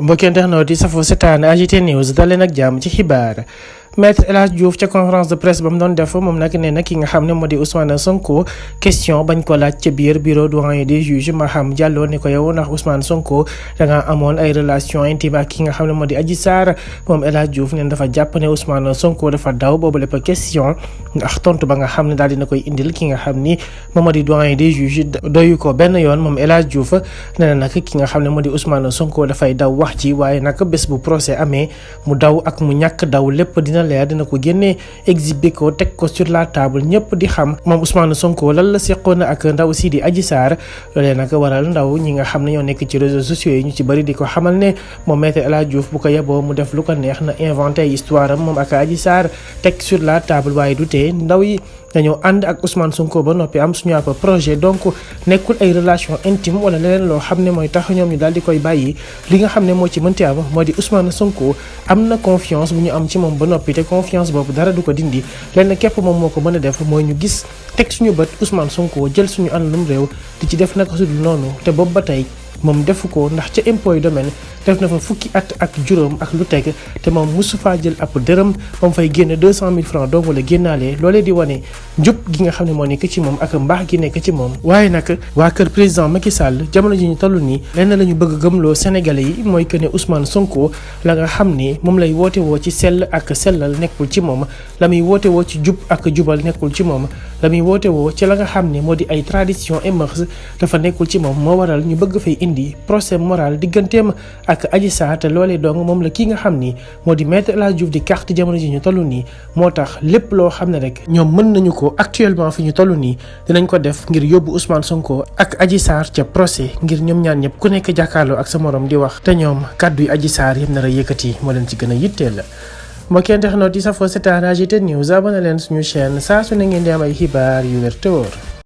mbokki internaute yi safoo setaan AGT News daleen ak jàmm ci xibaar. Maître El Hadji Diouf ca conférence de presse ba mu doon def moom nag nee na ki nga xam ne moo di Ousmane Sonko question bañ ko laaj ca biir bureau doyen des juges Maham Diallo ne ko yow ndax Ousmane Sonko dangaa amoon ay relation intime ak ki nga xam ne moo di Adji Sarr moom El Hadji Diouf neen dafa jàpp ne Ousmane Sonko dafa daw boobu lépp question ndax tontu ba nga xam ne daal dina koy indil ki nga xam ni moom moo di doyen des juges doyu ko benn yoon moom El Hadji Diouf nee na nag ki nga xam ne moo di Ousmane Sonko dafay daw wax ci waaye nag bés bu procès amee mu daw ak mu ñàkk daw lépp dina leer dina ko génnee exhibé ko teg ko sur la table ñëpp di xam moom Ousmane Sonko lan la seqoon ak ndaw si di Adji Sarr loolee nag waral ndaw ñi nga xam ne ñoo nekk ci réseaux sociaux yi ñu ci bëri di ko xamal ne moom Maître El Hadji Diouf bu ko yeboo mu def lu ko neex na inventé histoire am moom ak Adji Sarr teg sur la table waaye du tee ndaw yi dañoo ànd ak Ousmane Sonko ba noppi am suñu ab projet donc nekkul ay relation intime wala leneen loo xam ne mooy tax ñoom ñu daal di koy bàyyi li nga xam ne moo ci mënti am moo di Ousmane Sonko am na confiance bu ñu am ci moom ba noppi te confiance boobu dara du ko dindi lenn képp moom moo ko mën a def mooy ñu gis teg suñu bët Ousmane Sonko jël suñu àndum réew di ci def naka su dul noonu te boobu ba tey moom defu ko ndax ca impôt yu domaine def na fa fukki at ak juróom ak lu teg te moom mosu faa jël ab dërëm ba mu fay génne 200 000 francs donc la génnaalee loolee di wane njub gi nga xam ne moo nekk ci moom ak mbaax gi nekk ci moom. waaye nag waa kër président Macky Sall jamono ji ñu toll nii lenn la ñu bëgg gëmloo Sénégalais yi mooy que ne Ousmane Sonko la nga xam ni moom lay woote woo ci sell ak sellal nekkul ci moom la muy woote woo ci jub ak jubal nekkul ci moom la muy woote woo ci la nga xam ne moo di ay tradition et mœurs dafa nekkul ci moom moo waral ñu bëgg fay indi procès moral digganteem ak Adji Sarr te loolee dong moom la kii nga xam ni moo di Maître El Hadji Diouf di carte jamono ji ñu toll nii moo tax lépp loo xam ne rek ñoom mën nañu ko actuellement fi ñu toll nii dinañ ko def ngir yóbbu Ousmane Sonko ak Adji Sarr ca procès ngir ñoom ñaan ñëpp ku nekk jàkkaarloo ak sa morom di wax te ñoom kàddu yi Adji Sarr yëpp nar a yëkkati moo leen ci gën a yitteel. mbokki internaute yi safoo seetaan AGT News abonné leen suñu chaîne saa su ne ngeen di am ay xibaar yu wér te wóor